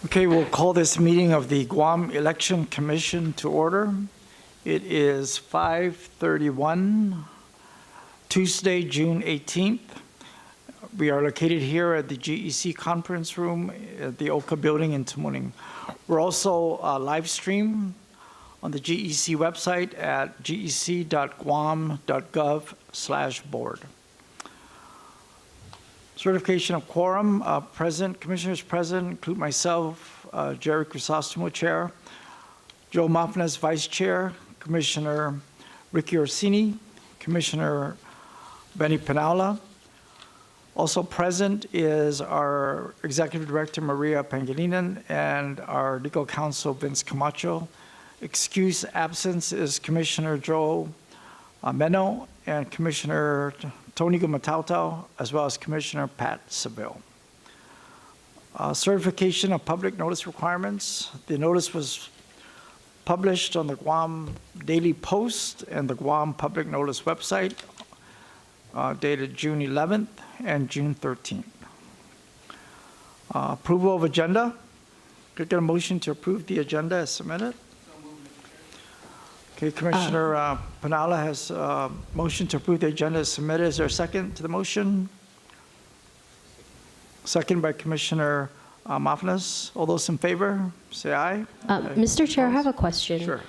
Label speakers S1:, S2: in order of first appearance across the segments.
S1: Okay, we'll call this meeting of the Guam Election Commission to order. It is 5:31, Tuesday, June 18th. We are located here at the GEC Conference Room at the Oka Building in Tamuning. We're also live stream on the GEC website at gec.guam.gov/board. Certification of quorum, present, commissioners present, include myself, Jerry Crisostomo, Chair, Joe Mafnes, Vice Chair, Commissioner Ricky Orsini, Commissioner Benny Pinaula. Also present is our Executive Director, Maria Pangilinan, and our Legal Counsel, Vince Camacho. Excuse absence is Commissioner Joe Meno and Commissioner Tony Gumatautau, as well as Commissioner Pat Seville. Certification of public notice requirements. The notice was published on the Guam Daily Post and the Guam Public Notice website, dated June 11th and June 13th. Approval of agenda. Could I get a motion to approve the agenda as submitted? Okay, Commissioner Pinaula has a motion to approve the agenda as submitted. Is there a second to the motion? Second by Commissioner Mafnes. All those in favor, say aye.
S2: Mr. Chair, I have a question.
S1: Sure.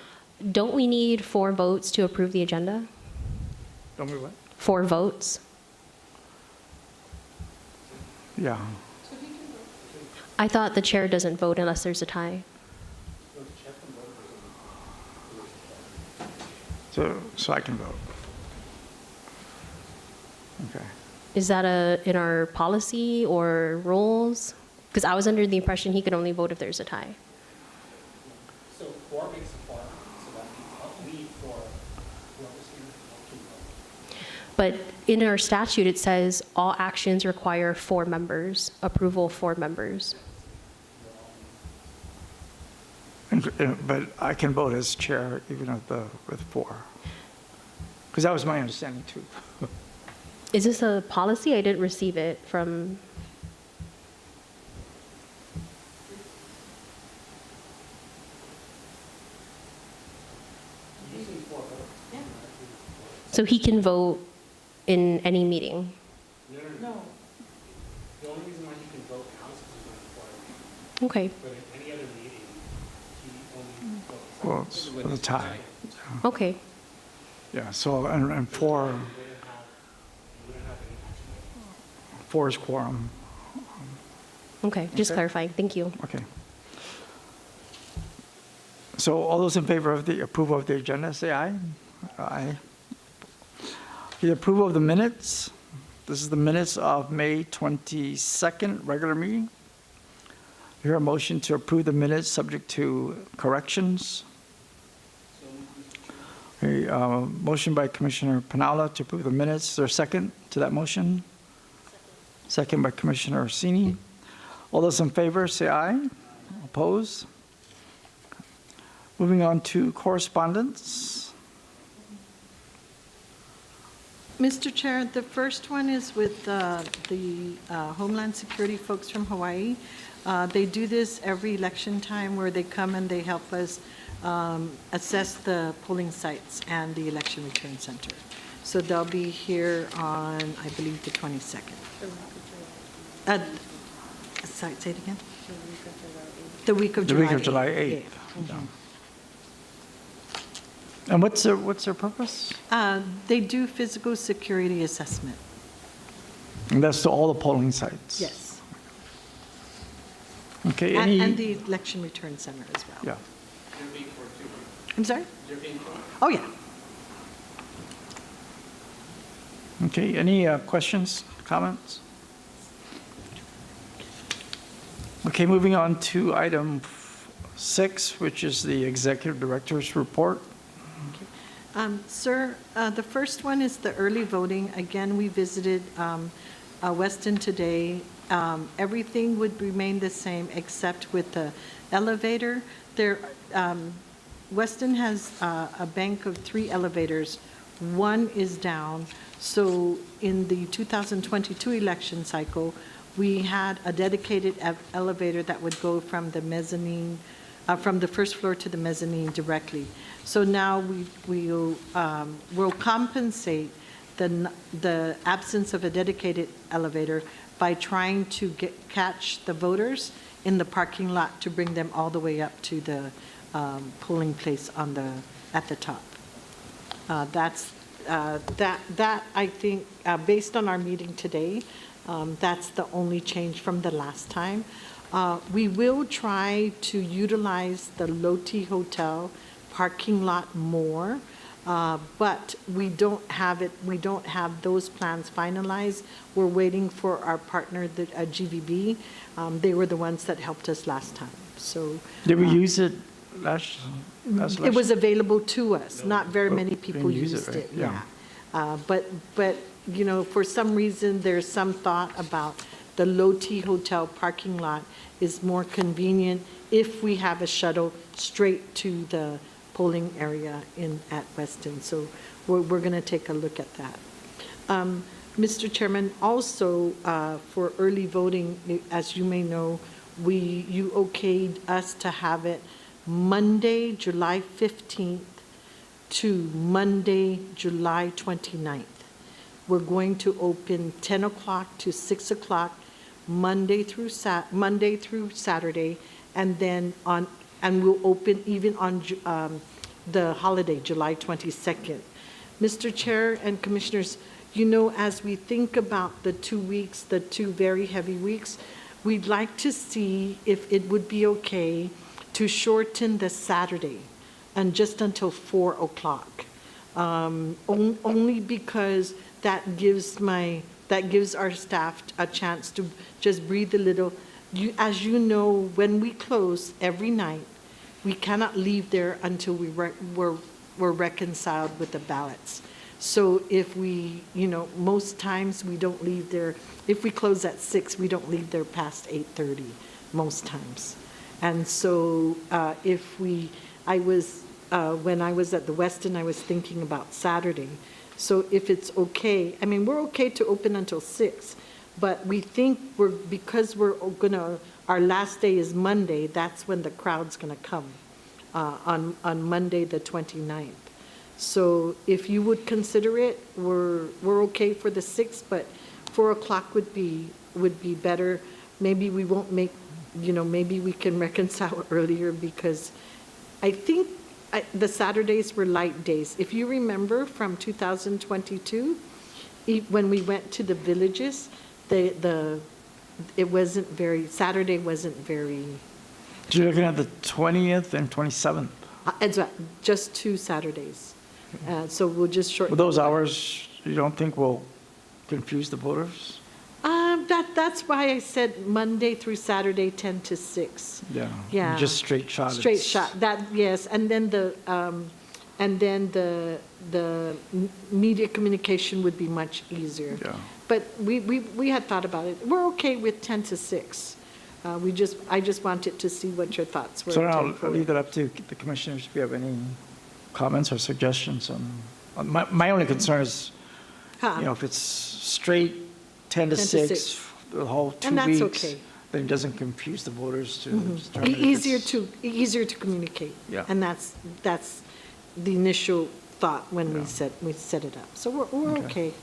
S2: Don't we need 4 votes to approve the agenda?
S1: Don't we what?
S2: 4 votes?
S1: Yeah.
S2: I thought the chair doesn't vote unless there's a tie.
S1: So I can vote. Okay.
S2: Is that in our policy or rules? Because I was under the impression he could only vote if there's a tie.
S3: So 4 makes a quorum, so that means lead for whoever's here.
S2: But in our statute, it says all actions require 4 members, approval 4 members.
S1: But I can vote as chair even with 4. Because that was my understanding too.
S2: Is this a policy? I didn't receive it from. So he can vote in any meeting?
S3: No. The only reason why he can vote now is because he's on the quorum.
S2: Okay,
S3: But in any other meeting, he only votes.
S1: Well, it's with a tie.
S2: okay.
S1: Yeah, so, and 4
S3: You wouldn't have any action.
S1: 4 is quorum.
S2: Okay, just
S1: Okay.
S2: clarifying. Thank you.
S1: Okay. So all those in favor of the approval of the agenda, say aye. Aye. The approval of the minutes. This is the minutes of May 22nd, regular meeting. Here a motion to approve the minutes subject to corrections. Okay, motion by Commissioner Pinaula to approve the minutes. Is there a second to that motion? Second by Commissioner Orsini. All those in favor, say aye. Oppose? Moving on to correspondence.
S4: Mr. Chair, the first one is with the Homeland Security folks from Hawaii. They do this every election time where they come and they help us assess the polling sites and the election return center. So they'll be here on, I believe, the 22nd. Sorry, say it again? The week of July 8th.
S1: The week of July 8th.
S4: Mhm.
S1: And what's their purpose?
S4: They do physical security assessment.
S1: And that's to all the polling sites?
S4: Yes.
S1: Okay,
S4: And the election return center as well.
S1: Yeah.
S3: You're being for two.
S4: I'm sorry?
S3: You're being for.
S4: Oh, yeah.
S1: Okay, any questions, comments? Okay, moving on to item 6, which is the Executive Director's report.
S4: Sir, the first one is the early voting. Again, we visited Weston today. Everything would remain the same except with the elevator. Weston has a bank of 3 elevators. One is down. So in the 2022 election cycle, we had a dedicated elevator that would go from the mezzanine, from the first floor to the mezzanine directly. So now we'll compensate the absence of a dedicated elevator by trying to catch the voters in the parking lot to bring them all the way up to the polling place at the top. That I think, based on our meeting today, that's the only change from the last time. We will try to utilize the Loti Hotel parking lot more, but we don't have those plans finalized. We're waiting for our partner, the GVB. They were the ones that helped us last time, so.
S1: Did we use it last
S4: It was available to us. Not very many
S1: Didn't
S4: people
S1: use it,
S4: used
S1: right?
S4: it,
S1: Yeah.
S4: yeah. But, you know, for some reason, there's some thought about the Loti Hotel parking lot is more convenient if we have a shuttle straight to the polling area at Weston. So we're going to take a look at that. Mr. Chairman, also for early voting, as you may know, you okayed us to have it Monday, July 15th to Monday, July 29th. We're going to open 10 o'clock to 6 o'clock, Monday through Saturday, and then we'll open even on the holiday, July 22nd. Mr. Chair and Commissioners, you know, as we think about the 2 weeks, the 2 very heavy weeks, we'd like to see if it would be okay to shorten the Saturday and just until 4 o'clock. Only because that gives our staff a chance to just breathe a little. As you know, when we close every night, we cannot leave there until we're reconciled with the ballots. So if we, you know, most times we don't leave there, if we close at 6, we don't leave there past 8:30 most times. And so when I was at the Westin, I was thinking about Saturday. So if it's okay, I mean, we're okay to open until 6, but we think because our last day is Monday, that's when the crowd's gonna come, on Monday, the 29th. So if you would consider it, we're okay for the 6th, but 4 o'clock would be better. Maybe we won't make, you know, maybe we can reconcile earlier, because I think the Saturdays were light days. If you remember from 2022, when we went to the villages, Saturday wasn't very.
S1: So you're looking at the 20th and 27th.
S4: It's just 2 Saturdays. So we'll just shorten.
S1: With those hours, you don't think will confuse the voters?
S4: That's why I said Monday through Saturday, 10 to 6.
S1: Yeah.
S4: Yeah.
S1: Just straight shot.
S4: Straight shot. That, yes, and then the media communication would be much easier.
S1: Yeah.
S4: But we had thought about it. We're okay with 10 to 6. I just wanted to see what your thoughts were.
S1: So now I'll leave that up to the commissioners if you have any comments or suggestions on my only concern is, you know, if it's straight 10 to 6, the whole 2
S4: And that's
S1: weeks,
S4: okay.
S1: then it doesn't confuse the voters to determine if
S4: Easier to communicate.
S1: Yeah.
S4: And that's the initial thought when we set it up. So we're okay.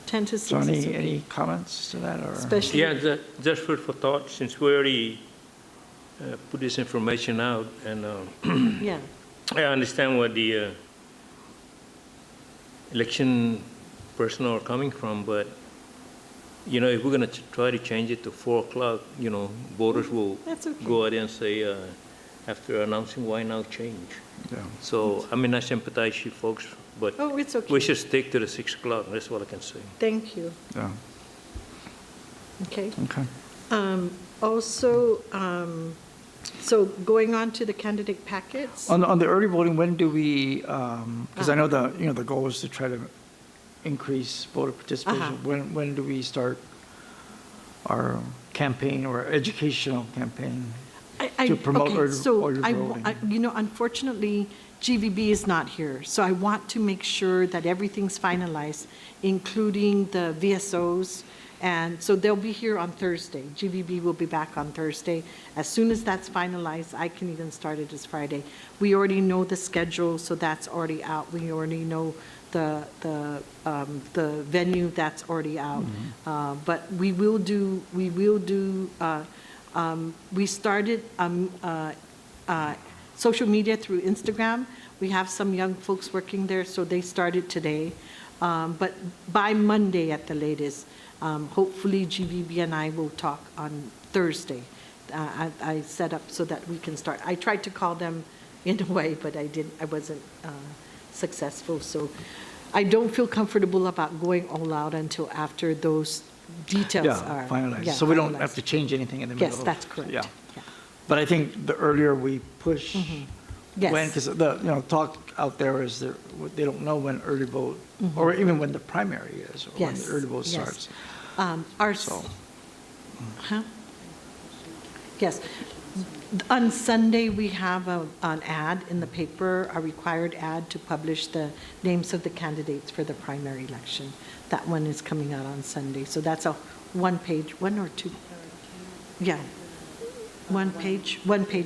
S4: 10 to 6
S1: So
S4: is okay.
S1: any comments to that, or?
S4: Especially.
S5: Yeah, just food for thought, since we already put this information out, and
S4: Yeah.
S5: I understand where the election personnel are coming from, but, you know, if we're going to try to change it to 4 o'clock, you know, voters will
S4: That's okay.
S5: go out and say, after announcing, why now change?
S1: Yeah.
S5: So, I mean, I sympathize you folks, but
S4: Oh, it's okay.
S5: we should stick to the 6 o'clock, that's what I can say.
S4: Thank you.
S1: Yeah,
S4: Okay.
S1: okay.
S4: Also, so going on to the candidate packets.
S1: On the early voting, when do we, because I know the goal is to try to increase voter participation. When do we start our campaign or educational campaign to promote early voting?
S4: You know, unfortunately, GVB is not here, so I want to make sure that everything's finalized, including the VSOs And so they'll be here on Thursday. GVB will be back on Thursday. As soon as that's finalized, I can even start it this Friday. We already know the schedule, so that's already out. We already know the venue, that's already out. But we started social media through Instagram. We have some young folks working there, so they started today. But by Monday at the latest, hopefully GVB and I will talk on Thursday. I set up so that we can start. I tried to call them in a way, but I wasn't successful. So I don't feel comfortable about going all out until after those details are
S1: finalized. So we don't have to
S4: finalized.
S1: change anything in the middle.
S4: Yes, that's correct.
S1: Yeah.
S4: Yeah.
S1: But I think the earlier we push,
S4: Yes.
S1: when, because the talk out there is that they don't know when early vote, or even when the primary is, or when the
S4: Yes,
S1: early vote
S4: yes.
S1: starts.
S4: So. Huh? Yes. On Sunday, we have an ad in the paper, a required ad to publish the names of the candidates for the primary election. That one is coming out on Sunday. So that's a one-page, one or two? Yeah. One page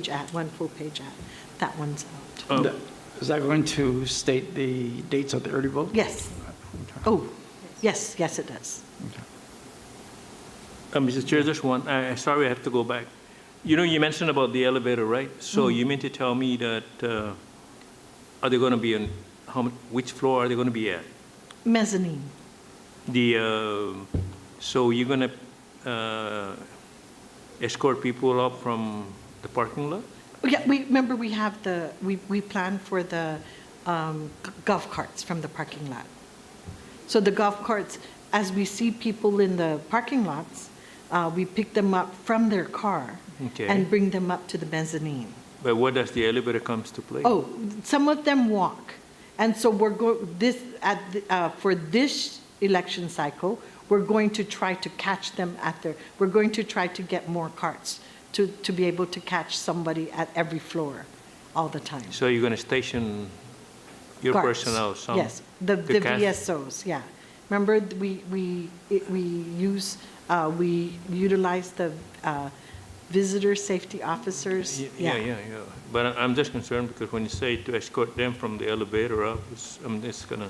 S4: ad, one full-page ad. That one's out.
S1: Is that going to state the dates of the early vote?
S4: Yes. Oh, yes, yes, it does.
S5: Mr. Chair, just one, sorry, I have to go back. You know, you mentioned about the elevator, right? So you mean to tell me that, are they going to be on, which floor are they going to be at?
S4: Mezzanine.
S5: So you're going to escort people up from the parking lot?
S4: Yeah, remember we have we plan for the golf carts from the parking lot. So the golf carts, as we see people in the parking lots, we pick them up from their car
S5: Okay.
S4: and bring them up to the mezzanine.
S5: But where does the elevator comes to play?
S4: Oh, some of them walk. And so for this election cycle, we're going to try to catch them we're going to try to get more carts to be able to catch somebody at every floor all the time.
S5: So you're going to station your
S4: Guards.
S5: personnel?
S4: Yes, the
S5: to catch-
S4: VSOs, yeah. Remember, we utilize the visitor safety officers?
S5: Yeah. But I'm just concerned because when you say to escort them from the elevator up, it's going to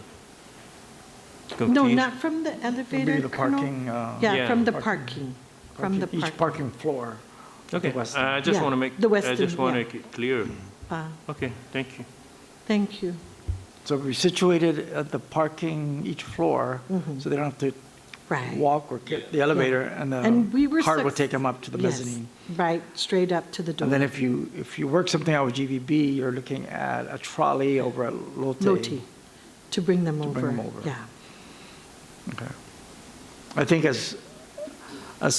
S5: confuse.
S4: No, not from the
S1: Maybe
S4: elevator,
S1: the
S4: Colonel.
S1: parking.
S4: Yeah,
S5: Yeah.
S4: from the
S1: Parking.
S4: parking, from the
S1: Each parking floor.
S5: Okay,
S1: The west
S5: I just
S4: Yeah,
S5: want to make,
S4: the
S5: I
S4: western,
S5: just want to
S4: yeah.
S5: make it clear.
S4: Uh,
S5: Okay, thank you.
S4: Thank you.
S1: So we're situated at the parking, each floor, so they don't have to
S4: Right.
S1: walk or get the elevator, and
S4: And we were
S1: the cart will
S4: suc-
S1: take them up to the
S4: Yes,
S1: mezzanine.
S4: right, straight up to the door.
S1: And then if you work something out with GVB, you're looking at a trolley over at Lotte.
S4: Lotte, to bring them
S1: To
S4: over.
S1: bring them over.
S4: Yeah.
S1: Okay. I think as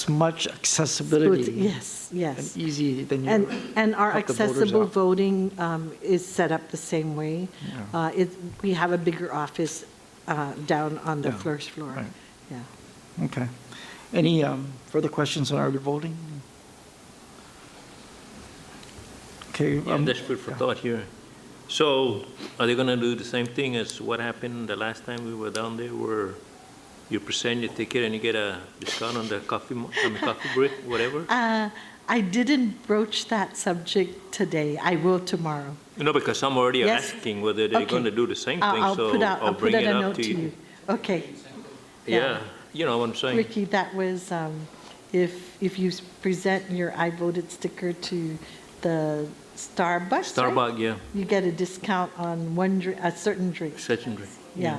S1: much accessibility
S4: Yes,
S1: and
S4: yes.
S1: easy, then you.
S4: And our
S1: help the voters
S4: accessible
S1: out.
S4: voting is set up the same way. We have a bigger office down on the
S1: Yeah,
S4: first floor.
S1: right.
S4: Yeah.
S1: Okay. Any further questions on early voting? Okay.
S5: Yeah, that's food for thought here. So are they going to do the same thing as what happened the last time we were down there where you present your ticket and you get a discount on the coffee break, whatever?
S4: I didn't broach that subject today. I will tomorrow.
S5: No, because some already are
S4: Yes?
S5: asking whether they're
S4: Okay.
S5: going to do the same thing,
S4: I'll
S5: so
S4: put out,
S5: I'll
S4: I'll put
S5: bring
S4: out
S5: it
S4: a
S5: up
S4: note
S5: to you.
S4: Okay.
S5: Yeah, you know what I'm saying?
S4: Ricky, that was, if you present your I voted sticker to the Starbucks, right?
S5: Starbucks, yeah,
S4: You get a discount on a certain drink.
S5: such and drink.
S4: Yeah.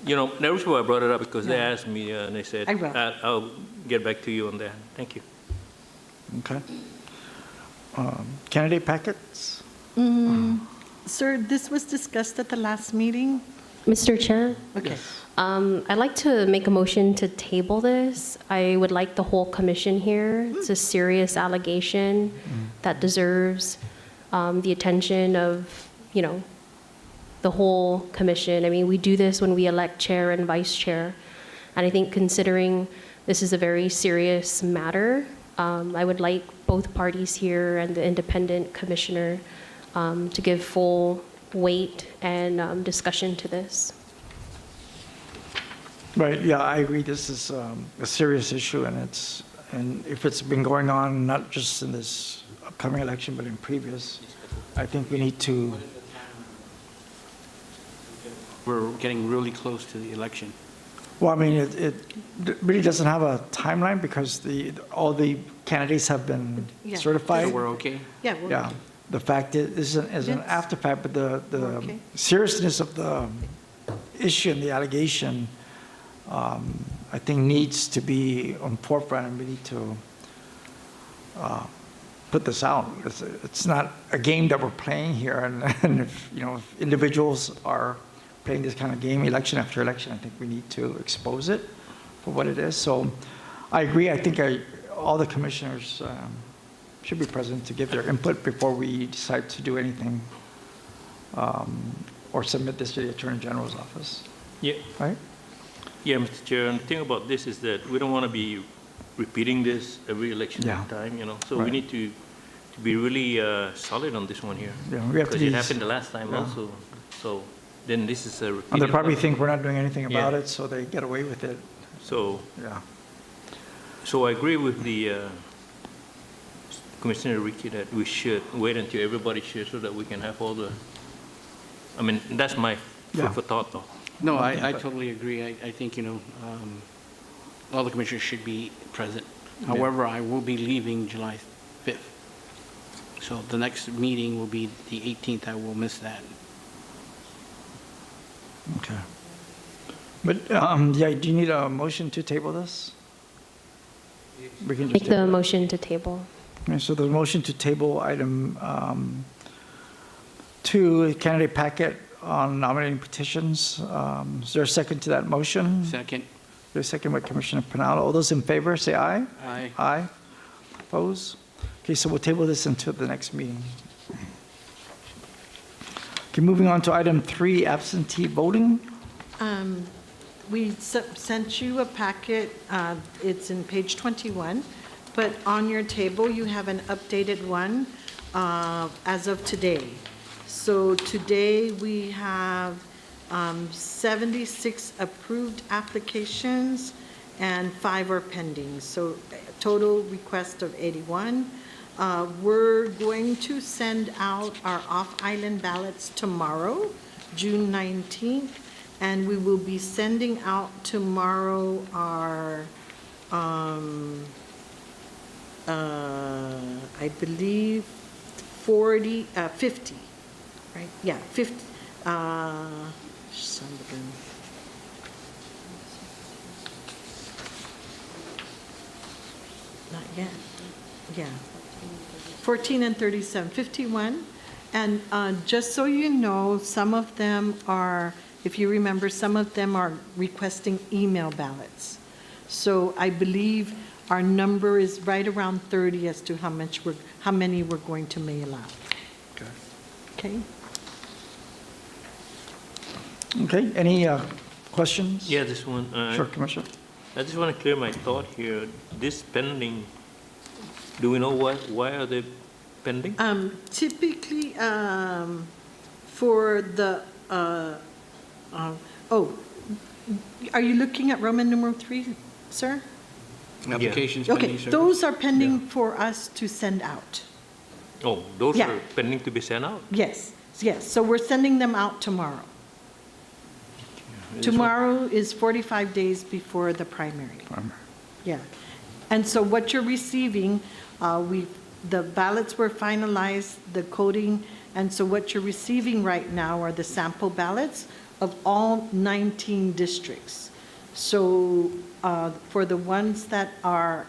S5: You know, that was why I brought it up, because they
S4: Yeah.
S5: asked me, and they said,
S4: I will.
S5: I'll get back to you on that. Thank you.
S1: Okay. Candidate packets?
S4: Sir, this was discussed at the last meeting?
S2: Mr. Chair,
S4: Okay.
S2: I'd like to make a motion to table this. I would like the whole commission here. It's a serious allegation that deserves the attention of, the whole commission. I mean, we do this when we elect chair and vice chair. And I think considering this is a very serious matter, I would like both parties here and the independent commissioner to give full weight and discussion to this.
S1: Right, yeah, I agree. This is a serious issue, and if it's been going on, not just in this upcoming election, but in previous, I think we need to,
S6: We're getting really close to the election.
S1: well, I mean, it really doesn't have a timeline because all the candidates have been
S4: Yeah.
S6: So
S1: certified.
S6: we're okay?
S4: Yeah, we're
S1: Yeah, the fact is an
S4: Yes.
S1: after fact, but the
S4: Okay.
S1: seriousness of the issue and the allegation, I think needs to be on forefront, and we need to put this out. It's not a game that we're playing here, and if, if individuals are playing this kind of game, election after election, I think we need to expose it for what it is. So I agree. I think all the commissioners should be present to give their input before we decide to do anything or submit this to the Attorney General's office,
S5: Yeah,
S1: right?
S5: yeah, Mr. Chair, and the thing about this is that we don't want to be repeating this every election
S1: Yeah.
S5: time, so we
S1: Right.
S5: need to be really solid on this one here.
S1: Yeah, we have to
S5: Because
S1: be.
S5: it happened the last time
S1: yeah.
S5: also, so then this is a
S1: And
S5: repeat.
S1: they probably think we're not doing anything about
S5: Yeah.
S1: it, so they get away with it.
S5: So,
S1: Yeah.
S5: so I agree with the Commissioner Ricky that we should wait until everybody shares so that we can have all the, I mean, that's my food
S1: Yeah.
S5: for thought though.
S6: No,
S1: Okay,
S6: I
S1: but-
S6: totally agree. I think, all the commissioners should be present. However, I will be leaving July 5th. So the next meeting will be the 18th. I will miss that.
S1: Okay. But, yeah, do you need a motion to table this? We can just
S2: Make the
S1: table it.
S2: motion to table.
S1: Okay, so the motion to table item 2, candidate packet on nominating petitions. Is there a second to that motion?
S6: Second,
S1: There's a second by Commissioner Penal. All those in favor, say aye.
S6: aye.
S1: Aye. Oppose? Okay, so we'll table this until the next meeting. Okay, moving on to item 3, absentee voting.
S4: We sent you a packet, it's in page 21, but on your table, you have an updated one as of today. So today, we have 76 approved applications and 5 are pending. So total request of 81. We're going to send out our off-island ballots tomorrow, June 19th, and we will be sending out tomorrow our, I believe, 50, right? Yeah, 50, some of them. Not yet, yeah. 14 and 37, 51. And just so you know, some of them are, if you remember, some of them are requesting email ballots. So I believe our number is right around 30 as to how many we're going to mail out. Okay?
S1: Okay, any questions?
S5: Yeah, this one.
S1: Sure, Commissioner.
S5: I just want to clear my thought here. This pending, do we know why are they pending?
S4: Typically, for the, are you looking at Roman numeral 3, sir?
S6: Applications
S4: Okay,
S6: pending, sir.
S4: those are pending for us to send out.
S5: Oh, those
S4: Yeah.
S5: are pending to be sent out?
S4: Yes, yes, so we're sending them out tomorrow.
S5: I just want-
S4: Tomorrow is 45 days before the primary. Yeah. And so what you're receiving, the ballots were finalized, the coding, and so what you're receiving right now are the sample ballots of all 19 districts. So for the ones that are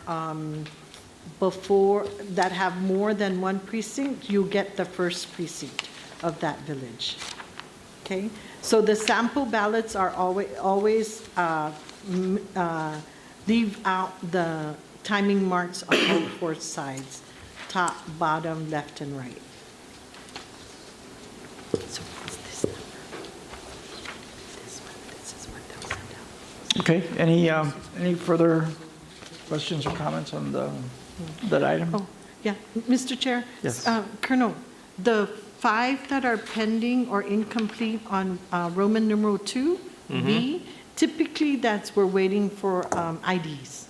S4: that have more than one precinct, you get the first precinct of that village. Okay? So the sample ballots are always leave out the timing marks on all 4 sides, top, bottom, left, and right. So what's this number? This one, this is what they'll send out.
S1: Okay, any further questions or comments on that item?
S4: Oh, yeah, Mr. Chair?
S1: Yes.
S4: Colonel, the 5 that are pending or incomplete on Roman numeral 2, B, Typically, we're waiting for IDs.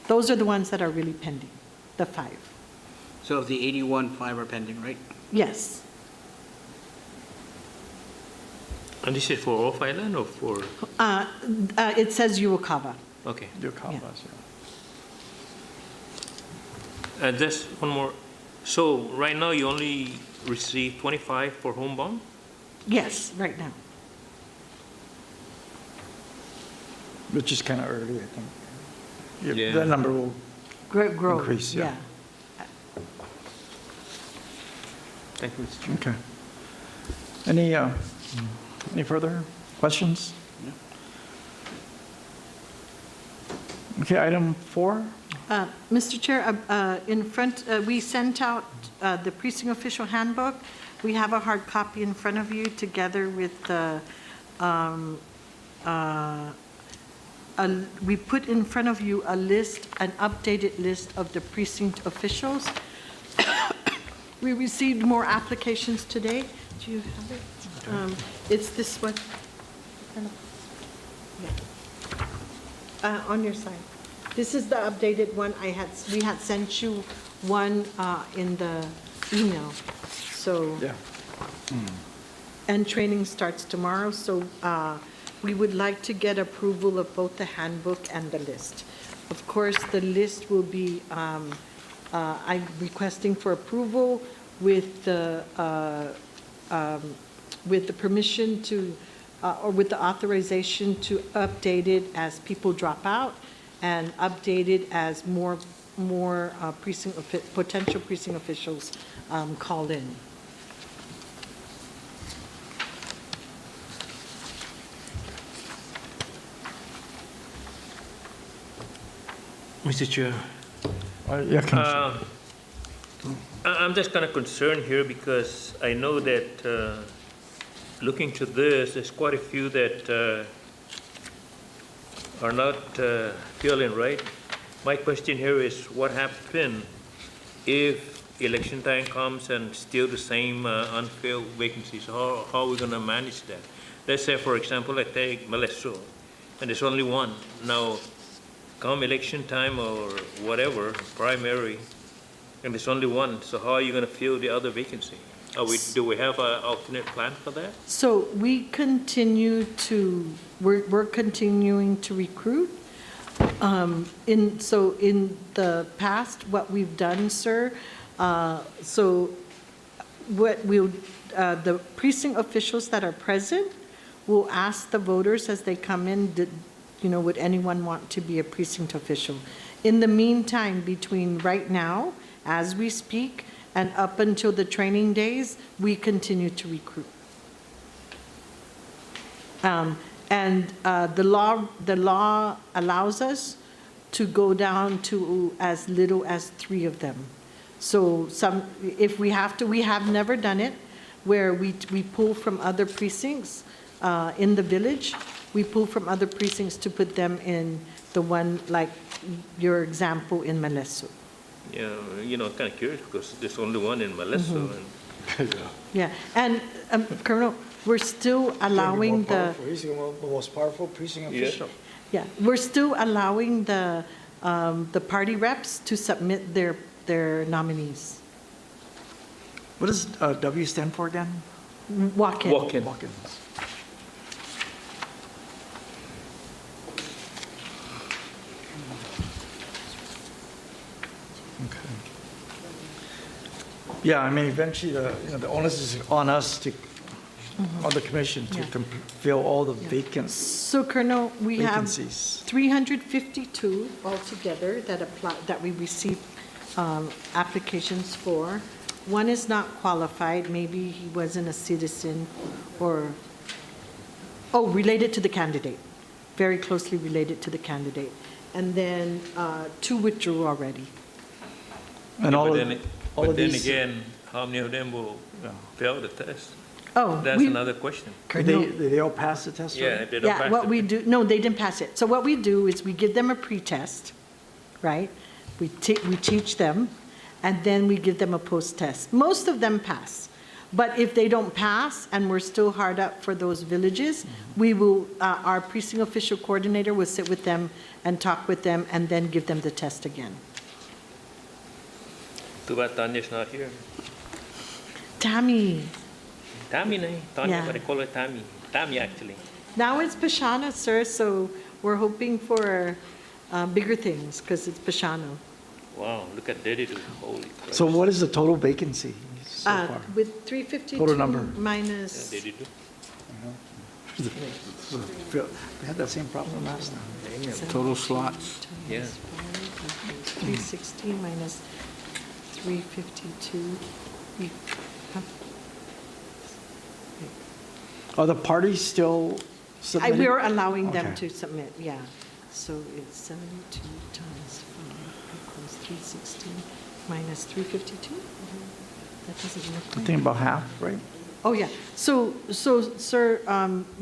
S4: Those are the ones that are really pending, the 5.
S6: So of the 81, 5 are pending, right?
S4: Yes.
S5: And this is for off island or for,
S4: It says Uokava.
S5: okay.
S1: Your comments, yeah.
S5: And just one more. So right now you only receive 25 for homebound?
S4: Yes, right now.
S1: Which is kind of early, I think.
S5: Yeah.
S1: That number will,
S4: Grow.
S1: Increase, yeah.
S5: Thank you, Mr. Chair.
S1: okay. Any further questions? Okay, item 4.
S4: Mr. Chair, in front, we sent out the precinct official handbook. We have a hard copy in front of you together with the, we put in front of you a list, an updated list of the precinct officials. We received more applications today. Do you have it? It's this one. Yeah. On your side. This is the updated one we had sent you one in the email, so.
S1: Yeah.
S4: And training starts tomorrow, so we would like to get approval of both the handbook and the list. Of course, the list will be, I'm requesting for approval with the permission to, or with the authorization to update it as people drop out and update it as more potential precinct officials call in.
S5: Mr. Chair.
S1: Yeah, Commissioner.
S5: I'm just kind of concerned here because I know that looking to this, there's quite a few that are not feeling right. My question here is what happens if election time comes and still the same unfilled vacancies? How are we going to manage that? Let's say, for example, I take Malesso, and there's only one. Now, come election time or whatever, primary, and there's only one, so how are you going to fill the other vacancy? Do we have an alternate plan for that?
S4: So we continue to, we're continuing to recruit. In the past, what we've done, sir, the precinct officials that are present will ask the voters as they come in, would anyone want to be a precinct official? In the meantime, between right now, as we speak, and up until the training days, we continue to recruit. The law allows us to go down to as little as 3 of them. So if we have to, we have never done it, where we pull from other precincts in the village. We pull from other precincts to put them in the one, like your example in Malesso.
S5: Yeah, kind of curious because there's only one in Malesso. And
S4: Yeah, and Colonel, we're still allowing
S1: He's the most powerful precinct
S5: Yeah.
S1: official.
S4: yeah, we're still allowing the party reps to submit their nominees.
S1: What does W stand for again?
S4: Walk-in.
S5: Walk-in.
S1: Walk-ins. Okay. Yeah, I mean, eventually, the onus is on us to, on the commission to
S4: Yeah.
S1: fill all the vacancies.
S4: So Colonel, we have
S1: Vacancies.
S4: 352 altogether that we received applications for. One is not qualified, maybe he wasn't a citizen related to the candidate, very closely related to the candidate. And then 2 withdrew already.
S1: And all
S5: but
S1: of
S5: then
S1: these.
S5: again, how many of them will fail the test?
S4: Oh,
S5: That's another question.
S1: They all pass the test?
S5: Yeah,
S1: already?
S5: if they don't
S4: yeah,
S5: pass
S4: what
S5: the
S4: we
S5: test.
S4: do, no, they didn't pass it. So what we do is we give them a pre-test, right? We teach them, and then we give them a post-test. Most of them pass, But if they don't pass and we're still hard up for those villages, we will, our precinct official coordinator will sit with them and talk with them and then give them the test again.
S5: Too bad Tanya's not here.
S4: Tammy,
S5: Tammy, na Tanya,
S4: Yeah.
S5: but I call her Tammy. Tammy, actually.
S4: now it's Pashana, sir, so we're hoping for bigger things because it's Pashana.
S5: Wow, look at Daddy do. Holy Christ.
S1: So what is the total vacancy so far?
S4: With 352
S1: Total number.
S4: minus,
S5: Daddy do.
S1: We had that same problem last time.
S6: Total slots.
S5: Yeah.
S4: 316 minus 352.
S1: Are the parties still submitting?
S4: We're allowing them
S1: Okay.
S4: to submit, yeah. So it's 72 times 5 equals 316 minus 352? That doesn't look
S1: I
S4: right.
S1: think about half, right?
S4: Oh, yeah. So, sir,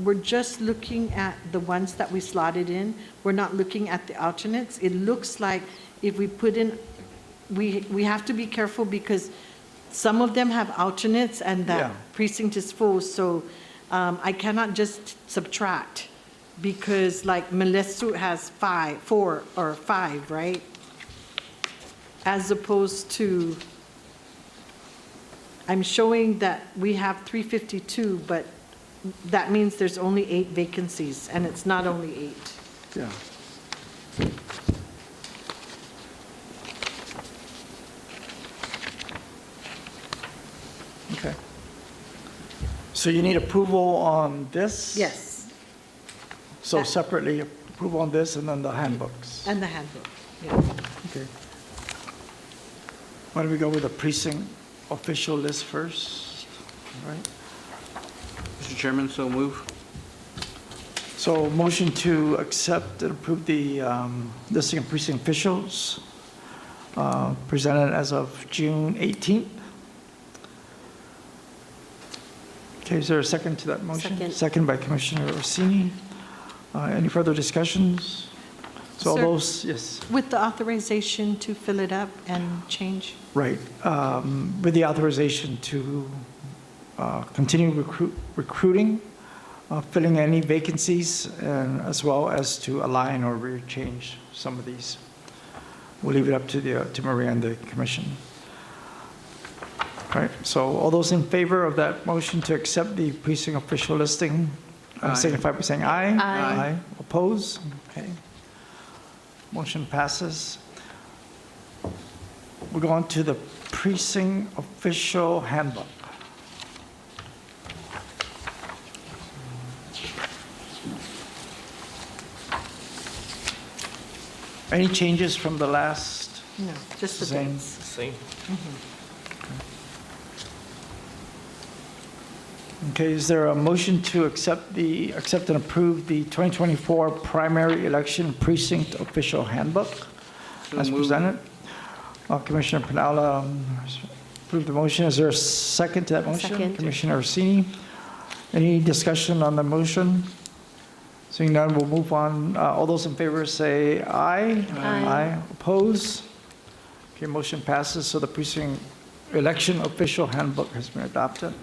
S4: we're just looking at the ones that we slotted in. We're not looking at the alternates. It looks like if we put in, we have to be careful because some of them have alternates and
S1: Yeah.
S4: that precinct is full. So I cannot just subtract because like Melesu has 4 or 5, right? As opposed to, I'm showing that we have 352, but that means there's only 8 vacancies, and it's not only 8.
S1: Yeah. Okay. So you need approval on this?
S4: Yes,
S1: So separately, approval on this and then the handbooks?
S4: and the handbook, yeah.
S1: Okay. Why don't we go with the precinct official list first? All right.
S6: Mr. Chairman, so move.
S1: So motion to accept and approve the listing of precinct officials presented as of June 18th. Okay, is there a second to that motion?
S2: Second.
S1: Second by Commissioner Orsini. Any further discussions? So all
S4: Sir.
S1: those, yes,
S4: With the authorization to fill it up and change?
S1: right. With the authorization to continue recruiting, filling any vacancies, and as well as to align or rechange some of these. We'll leave it up to Maria and the commission. All right, so all those in favor of that motion to accept the precinct official listing,
S6: Aye.
S1: signify by saying aye.
S2: Aye.
S1: Oppose? Okay. Motion passes. We'll go on to the precinct official handbook. Any changes from the last?
S4: No, just the
S1: Same.
S4: dates.
S5: Same.
S1: Okay, is there a motion to accept and approve the 2024 primary election precinct official handbook
S6: So
S1: as
S6: moved.
S1: presented? Commissioner Pinala approved the motion. Is there a second to that motion?
S2: Second.
S1: Commissioner Orsini. Any discussion on the motion? Seeing none, we'll move on. All those in favor say aye.
S2: Aye.
S1: Oppose? Okay, motion passes, so the precinct election official handbook has been adopted.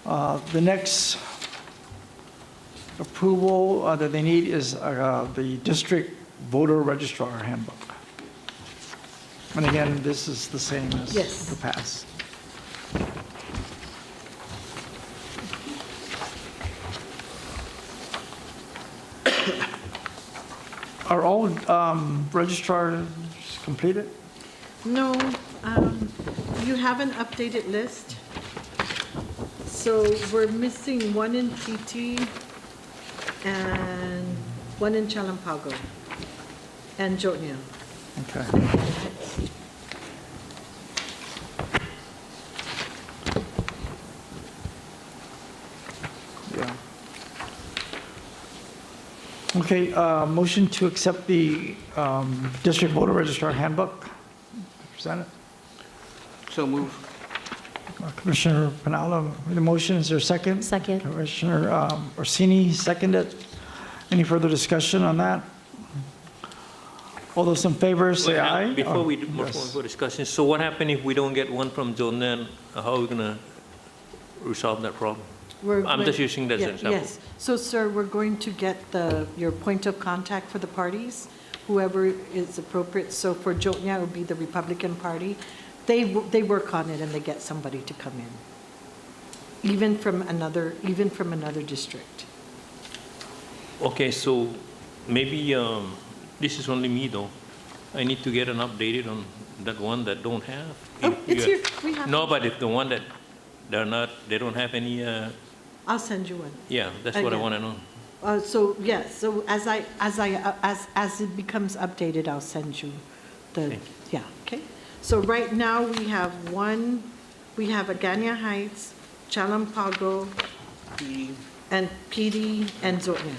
S1: The next approval that they need is the district voter registrar handbook. And again, this is the same as
S4: Yes.
S1: the past. Are all registrars completed?
S4: No, you have an updated list. So we're missing one in PT and one in Chalampago and Jotnia.
S1: Okay. Yeah. Okay, motion to accept the district voter registrar handbook presented.
S6: So move.
S1: Commissioner Pinala, the motion, is there a second?
S2: Second.
S1: Commissioner Orsini, seconded. Any further discussion on that? All those in favor, say
S5: Well,
S1: aye.
S5: Before
S1: Oh,
S5: we do more
S1: yes.
S5: discussion, so what happened if we don't get one from John, then how are we gonna resolve that problem? I'm just using that as an
S4: Yeah,
S5: example.
S4: Yes. So, sir, we're going to get your point of contact for the parties, whoever is appropriate. So for Jotnya, it would be the Republican Party. They work on it and they get somebody to come in, even from another district.
S5: Okay, so maybe, this is only me though. I need to get an updated on that one that don't have.
S4: Oh,
S5: If
S4: it's
S5: you-
S4: here. We have
S5: No,
S4: it.
S5: but if the one that they don't have any,
S4: I'll send you one.
S5: yeah, that's what I
S4: Again.
S5: wanna know.
S4: So, yes, so as it becomes updated, I'll send you the,
S5: Okay.
S4: yeah, okay? So right now, we have Agania Heights, Chalampago, and PD and Zotnya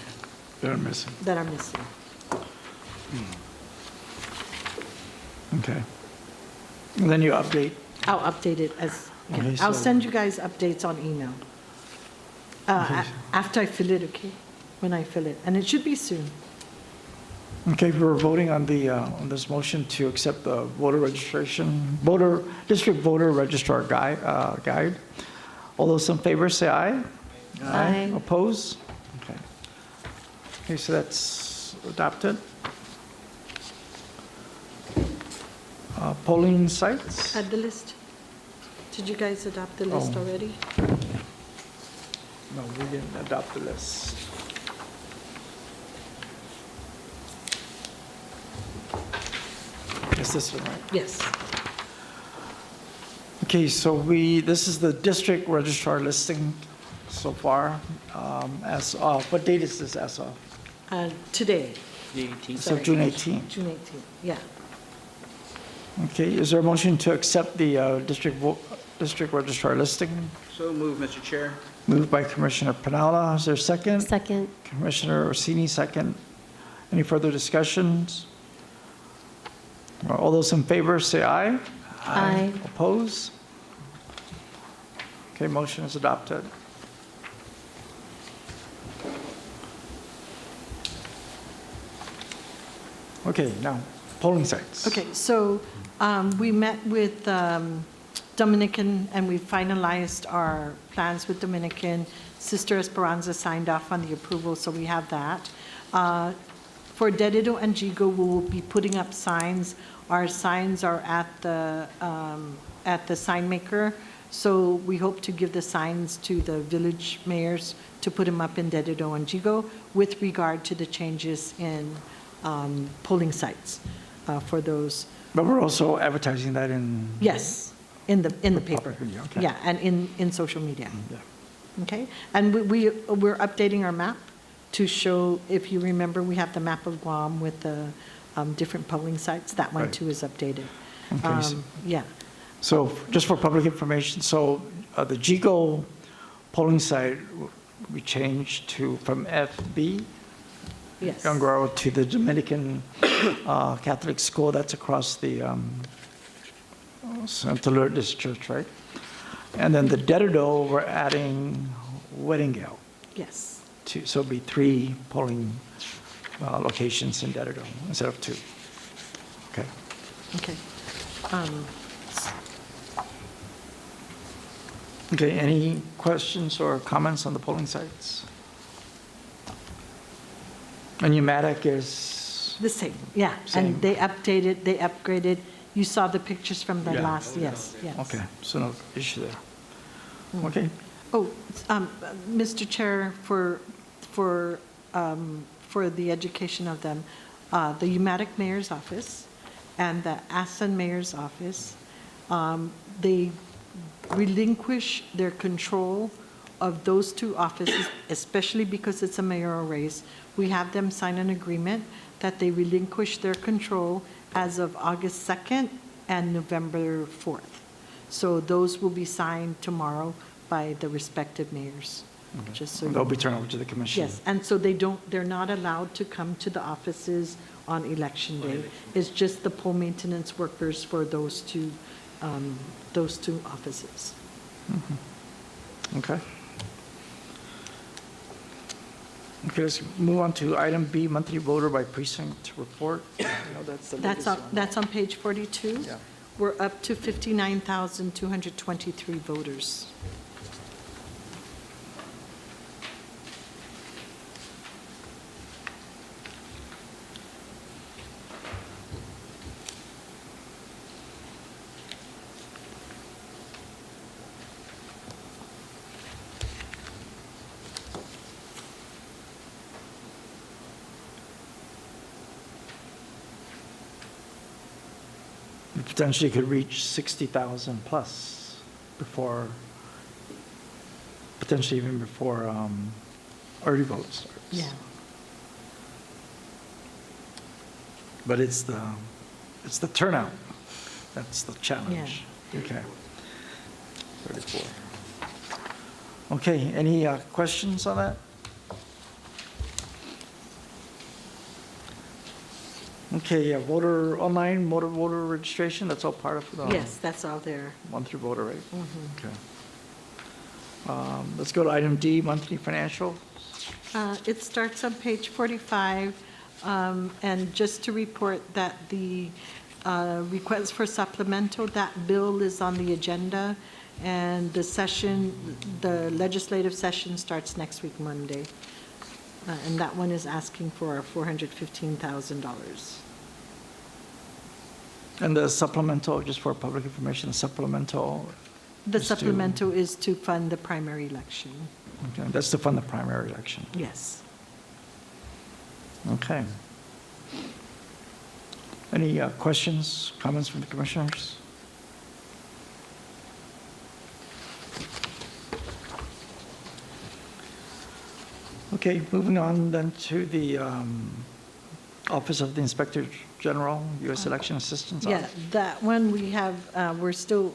S1: They're missing.
S4: that are missing.
S1: Okay. And then you update.
S4: I'll update it as, yeah.
S1: Okay,
S4: I'll
S1: so-
S4: send you guys updates on email. After I fill it, okay? When I fill it, and it should be soon.
S1: Okay, we're voting on on this motion to accept the district voter registrar guide. All those in favor, say aye.
S2: Aye.
S1: Oppose? Okay. Okay, so that's adopted. Polling sites?
S4: Add the list. Did you guys adopt the list
S1: Oh.
S4: already?
S1: No, we didn't adopt the list. Is this one right?
S4: Yes.
S1: Okay, so this is the district registrar listing so far. As of, what date is this as of?
S4: Today.
S6: The 18th.
S1: So June 18th.
S4: June 18th, yeah.
S1: Okay, is there a motion to accept the district registrar listing?
S7: So move, Mr. Chair.
S1: Moved by Commissioner Pinala. Is there a second?
S2: Second.
S1: Commissioner Orsini, second. Any further discussions? All those in favor, say aye.
S2: Aye.
S1: Oppose? Okay, motion is adopted. Okay, now, polling sites.
S4: Okay, so we met with Dominican and we finalized our plans with Dominican. Sister Esperanza signed off on the approval, so we have that. For Dedido and Jigo, we will be putting up signs. Our signs are at the sign maker, so we hope to give the signs to the village mayors to put them up in Dedido and Jigo with regard to the changes in polling sites for those.
S1: But we're also advertising that in...
S4: Yes, in the paper.
S1: Public media, okay.
S4: Yeah, and in social media.
S1: Yeah.
S4: Okay, and we're updating our map to show, if you remember, we have the map of Guam with the different polling sites. That one
S1: Right.
S4: too is updated.
S1: Okay, so-
S4: Yeah,
S1: So just for public information, so the Jigo polling site, we changed from FB,
S4: yes.
S1: Yungaro, to the Dominican Catholic school. That's across the Santa Lourdes Church, right? And then the Dedido, we're adding Weddingale.
S4: Yes,
S1: So it'll be 3 polling locations in Dedido instead of 2. Okay.
S4: okay.
S1: Okay, any questions or comments on the polling sites? And Pneumatic is,
S4: The same, yeah.
S1: Same.
S4: And they updated, they upgraded. You saw the pictures from the
S1: Yeah.
S4: last, yes, yes.
S1: okay, so no issue there. Okay,
S4: Oh, Mr. Chair, for the education of them, the UMATIC Mayor's Office and the ASAN Mayor's Office, they relinquish their control of those 2 offices, especially because it's a mayoral race. We have them sign an agreement that they relinquish their control as of August 2nd and November 4th. So those will be signed tomorrow by the respective mayors, just so. you
S1: they'll
S4: know.
S1: be turned over to the commission.
S4: Yes, and so they're not allowed to come to the offices on election day. It's just the poll maintenance workers for those two offices.
S1: Okay. Okay, let's move on to item B, monthly voter by precinct report. I know that's the latest one.
S4: That's on page 42.
S1: Yeah.
S4: We're up to 59,223 voters.
S1: We potentially could reach 60,000 plus before, potentially even before early vote starts.
S4: Yeah.
S1: But it's the turnout. That's the challenge. Okay. 34. Okay, any questions on that? Okay, yeah, online voter registration, that's all part of the
S4: Yes, that's all there.
S1: monthly voter, right? Okay. Let's go to item D, monthly financial.
S4: It starts on page 45, and just to report that the request for supplemental, that bill is on the agenda, and the legislative session starts next week, Monday. And that one is asking for $415,000.
S1: And the supplemental, just for public information, the supplemental.
S4: The
S1: is to-
S4: supplemental is to fund the primary election.
S1: Okay, that's to fund the primary election.
S4: Yes.
S1: Okay. Any questions, comments from the commissioners? Okay, moving on then to the Office of the Inspector General, U.S. Election Assistance.
S4: Yeah, that one we have, we're still,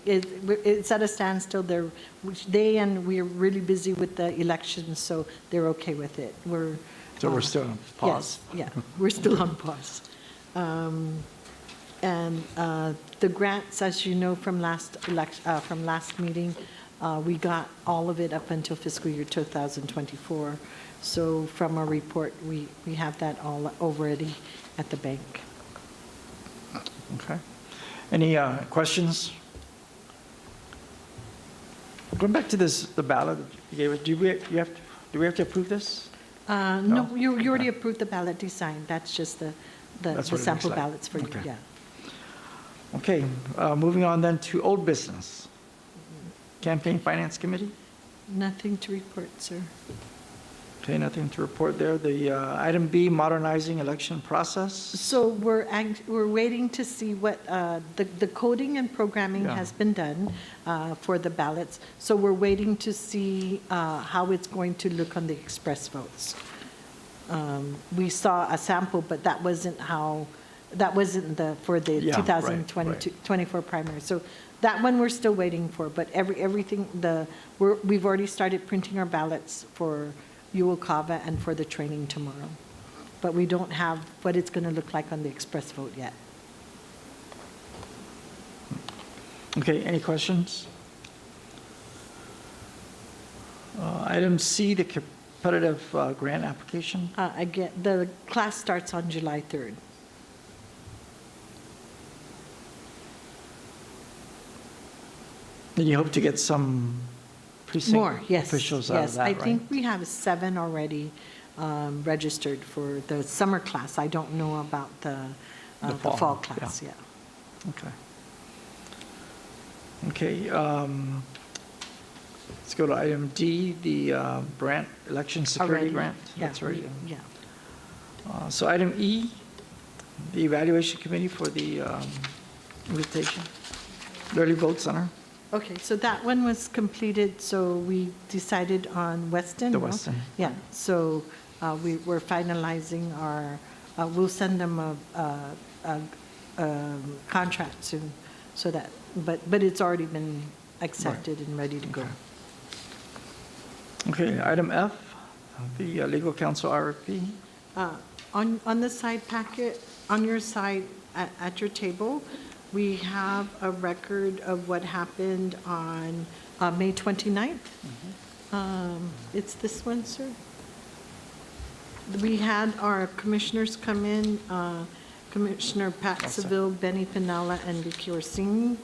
S4: it's at a standstill there, which we're really busy with the elections, so they're okay with it.
S1: So we're still on pause?
S4: Yes, yeah, we're still on pause. And the grants, as you know from last meeting, we got all of it up until fiscal year 2024. So from our report, we have that all already at the bank.
S1: Okay. Any questions? Going back to the ballot that you gave us, do we have to approve this?
S4: No, you already approved the ballot design. That's just the
S1: That's what it
S4: sample
S1: looks like.
S4: ballots for you,
S1: Okay.
S4: yeah.
S1: Okay, moving on then to old business. Campaign Finance Committee?
S4: Nothing to report, sir.
S1: Okay, nothing to report there. The item B, modernizing election process.
S4: So we're waiting to see what, the coding and programming
S1: Yeah.
S4: has been done for the ballots. So we're waiting to see how it's going to look on the express votes. We saw a sample, but that wasn't for the
S1: Yeah, right,
S4: 2024 primary. So that one we're still waiting for, but everything, we've already started printing our ballots for UOCAVA and for the training tomorrow. But we don't have what it's going to look like on the express vote yet.
S1: Okay, any questions? Item C, the competitive grant application.
S4: Again, the class starts on July 3rd.
S1: And you hope to get some precinct
S4: More, yes.
S1: officials out of
S4: Yes,
S1: that,
S4: I
S1: right?
S4: think we have 7 already registered for the summer class. I don't know about the fall class, yeah.
S1: Okay. Okay, let's go to item D, the Brant Election Security
S4: Already,
S1: Grant.
S4: yeah,
S1: That's right.
S4: Yeah.
S1: So item E, the Evaluation Committee for the invitation, the Early Vote Center.
S4: Okay, so that one was completed, so we decided on Weston.
S1: The
S4: no?
S1: Weston.
S4: Yeah, so we're finalizing we'll send them a contract soon, so that, but it's already been accepted and ready to go.
S1: Okay, item F, the Legal Counsel RFP.
S4: On the side packet, on your side, at your table, we have a record of what happened on May 29th. It's this one, sir? We had our commissioners come in, Commissioner Pat Seville, Benny Pinala, and Vicky Orsini.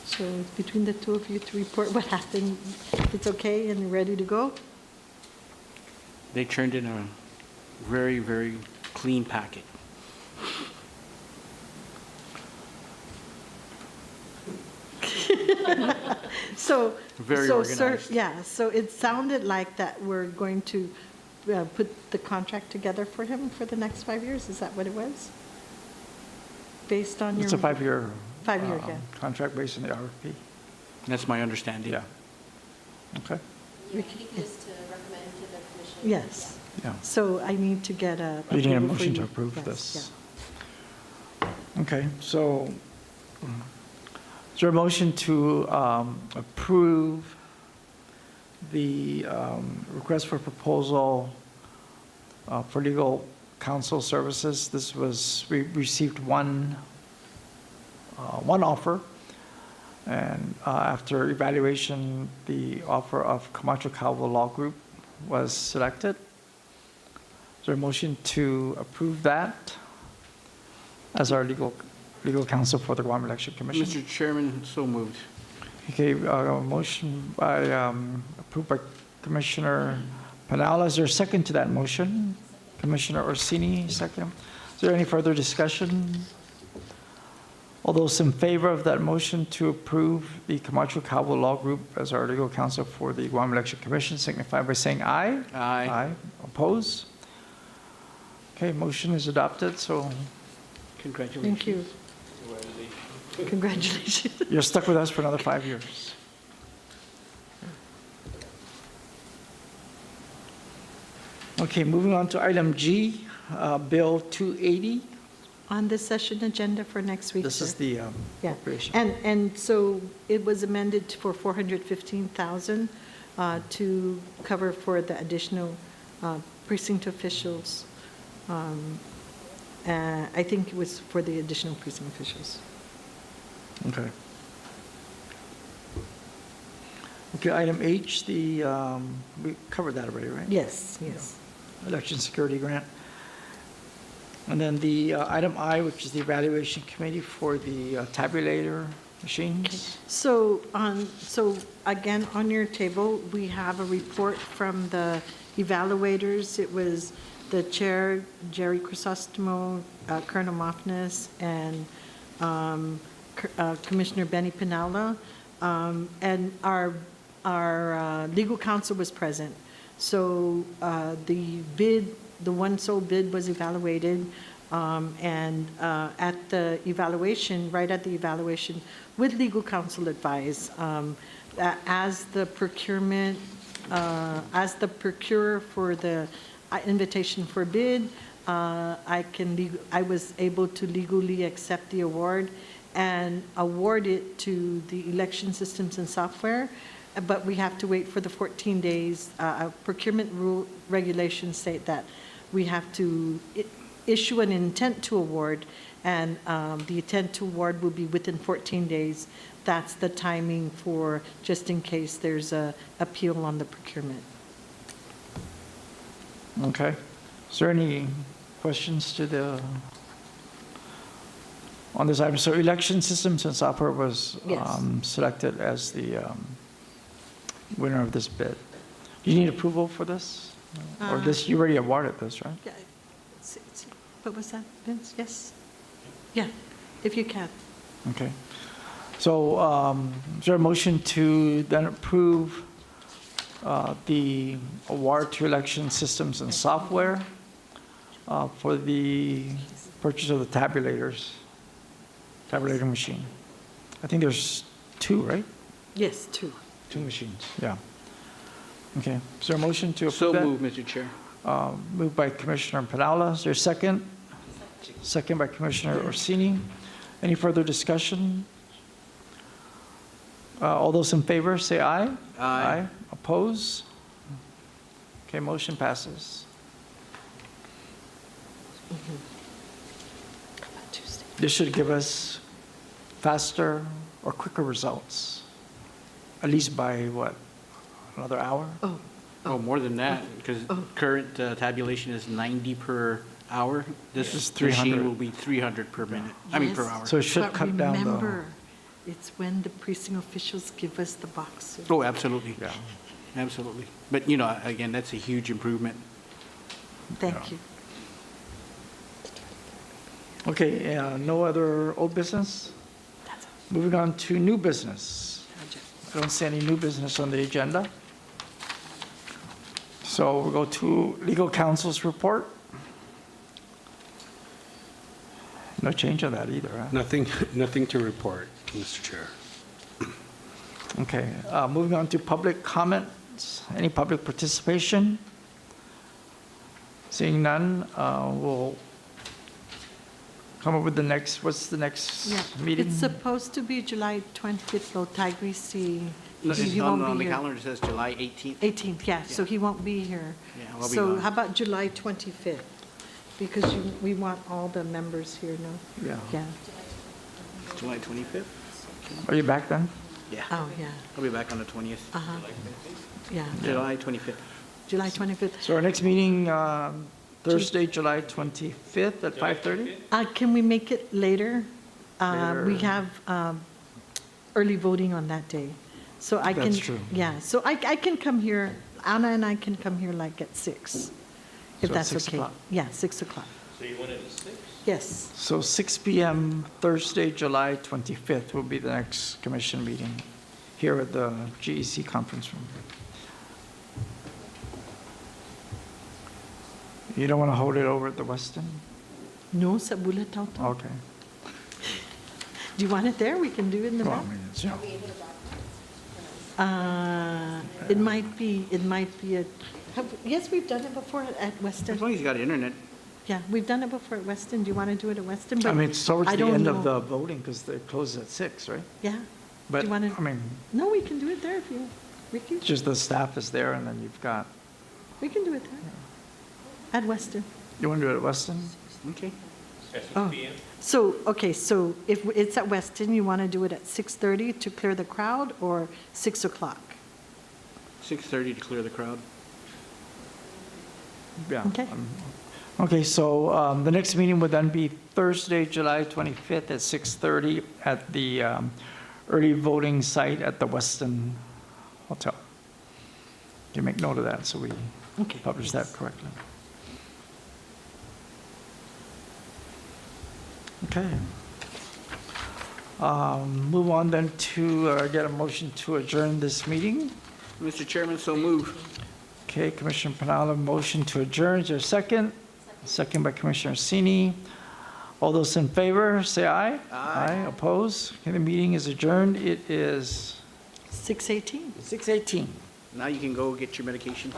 S4: So between the two of you to report what happened, it's okay and ready to go?
S6: They turned in a very, very clean packet.
S4: So.
S6: Very
S4: so, sir,
S6: organized.
S4: yeah, so it sounded like that we're going to put the contract together for him for the next 5 years? Is that what it was? Based on your?
S1: It's a 5-year.
S4: 5-year, yeah.
S1: Contract based on the RFP.
S6: That's my understanding.
S1: Yeah. Okay,
S2: You need this to recommend to the commission?
S4: Yes.
S1: yeah.
S4: So I need to get a.
S1: You need a
S4: approval for
S1: motion to
S4: you.
S1: approve
S4: Yes,
S1: this. Okay, so is there a motion to approve the request for proposal for legal counsel services? This was, we received one offer, and after evaluation, the offer of Camacho Calvo Law Group was selected. Is there a motion to approve that as our legal counsel for the Guam Election Commission?
S6: Mr. Chairman, so moved.
S1: Okay, motion by, approved by Commissioner Pinala. Is there a second to that motion? Commissioner Orsini, second. Is there any further discussion? All those in favor of that motion to approve the Camacho Calvo Law Group as our legal counsel for the Guam Election Commission signify by saying aye.
S6: Aye.
S1: Aye. Oppose? Okay, motion is adopted, so
S6: Congratulations.
S4: Thank you. Congratulations.
S1: you're stuck with us for another 5 years. Okay, moving on to item G, Bill 280.
S4: On the session agenda for next week,
S1: This
S4: sir.
S1: is the
S4: Yeah,
S1: appropriation.
S4: and so it was amended for 415,000 to cover for the additional precinct officials. I think it was for the additional precinct officials.
S1: Okay. Okay, item H, we covered that already, right?
S4: Yes, yes.
S1: Election security grant. And then the item I, which is the evaluation committee for the tabulator machines.
S4: So again, on your table, we have a report from the evaluators. It was the chair, Jerry Crisostomo, Colonel Mofnes, and Commissioner Benny Pinala. And our legal counsel was present. So the one sole bid was evaluated, and at the evaluation, right at the evaluation, with legal counsel advice, that as the procurement, as the procurer for the invitation for bid, I was able to legally accept the award and award it to the election systems and software. But we have to wait for the 14 days. Procurement rule regulations state that we have to issue an intent to award, and the intent to award will be within 14 days. That's the timing for, just in case there's a appeal on the procurement.
S1: Okay. Is there any questions on this item? So election systems and software was
S4: Yes.
S1: selected as the winner of this bid. Do you need approval for this? Or this, you already awarded this, right?
S4: Yeah, what was that, Vince? Yes? Yeah, if you can.
S1: Okay. So is there a motion to then approve the award to election systems and software for the purchase of the tabulator machine? I think there's 2, right?
S4: Yes, two.
S1: 2 machines, yeah. Okay, is there a motion to
S6: So
S1: approve that?
S6: moved, Mr. Chair.
S1: Moved by Commissioner Pinala. Is there a second? Second by Commissioner Orsini. Any further discussion? All those in favor, say aye.
S6: Aye.
S1: Oppose? Okay, motion passes. This should give us faster or quicker results, at least by what, another hour?
S4: Oh,
S6: Oh, more than that, because current tabulation is 90 per hour. This
S1: It's
S6: machine
S1: 300.
S6: will be 300 per minute, I mean, per
S4: Yes,
S6: hour.
S1: So it should
S4: but
S1: cut down the.
S4: remember, it's when the precinct officials give us the box.
S6: Oh, absolutely.
S1: Yeah.
S6: Absolutely. But, again, that's a huge improvement.
S4: Thank you.
S1: Okay, no other old business? Moving on to new business. I don't see any new business on the agenda. So we'll go to legal counsel's report. No change on that either, huh?
S8: Nothing to report, Mr. Chair.
S1: Okay, moving on to public comments. Any public participation? Seeing none, we'll come up with the next, what's the next
S4: Yeah,
S1: meeting?
S4: it's supposed to be July 20th, though Tigris, he
S6: On
S4: won't
S6: the
S4: be here.
S6: calendar, it says July 18th.
S4: 18th, yeah, so he won't be here.
S6: Yeah, I'll be
S4: So
S6: gone.
S4: how about July 25th? Because we want all the members here, no?
S1: Yeah.
S4: Yeah,
S6: July 25th?
S1: Are you back then?
S6: Yeah.
S4: oh, yeah,
S6: I'll be back on the 20th.
S4: uh-huh, yeah,
S6: July 25th.
S4: July 25th.
S1: So our next meeting, Thursday, July 25th at 5:30?
S4: Can we make it later? We
S1: Later.
S4: have early voting on that day, so I can.
S1: That's true.
S4: Yeah, so I can come here, Anna and I can come here like at 6, if
S1: So at
S4: that's
S1: 6
S4: okay.
S1: o'clock?
S4: Yeah, 6 o'clock,
S5: So you want it at 6?
S4: yes.
S1: So 6 PM, Thursday, July 25th will be the next commission meeting here at the GEC conference room. You don't want to hold it over at the Westin?
S4: No, sa Bulatao.
S1: Okay.
S4: Do you want it there? We can do it in the
S1: Well,
S4: back.
S1: I mean, it's, you know,
S4: It might be yes, we've done it before at
S6: As
S4: Weston.
S6: long as you got internet.
S4: Yeah, we've done it before at Weston. Do you want to do it at Weston?
S1: I
S4: But
S1: mean, it's towards
S4: I
S1: the
S4: don't
S1: end of
S4: know.
S1: the voting because they close at 6, right?
S4: Yeah.
S1: But,
S4: Do you want
S1: I
S4: to?
S1: mean,
S4: No, we can do it there if you, Ricky.
S1: just the staff is there and then you've got,
S4: We can do it there. At Weston.
S1: you want to do it at Weston?
S6: Okay.
S5: At 6
S4: Oh.
S5: PM?
S4: So, okay, so if it's at Weston, you want to do it at 6:30 to clear the crowd or 6 o'clock?
S6: 6:30 to clear the crowd.
S1: Yeah.
S4: Okay.
S1: Okay, so the next meeting would then be Thursday, July 25th at 6:30 at the early voting site at the Westin Hotel. You make note of that so we
S4: Okay.
S1: publish that correctly. Okay. Move on then to get a motion to adjourn this meeting.
S6: Mr. Chairman, so move.
S1: Okay, Commissioner Penala, motion to adjourn. Is there a second? Second by Commissioner Sini. All those in favor, say aye. Aye. Oppose? Okay, the meeting is adjourned. It is
S4: 6:18.
S1: 6:18.
S6: Now you can go get your medication.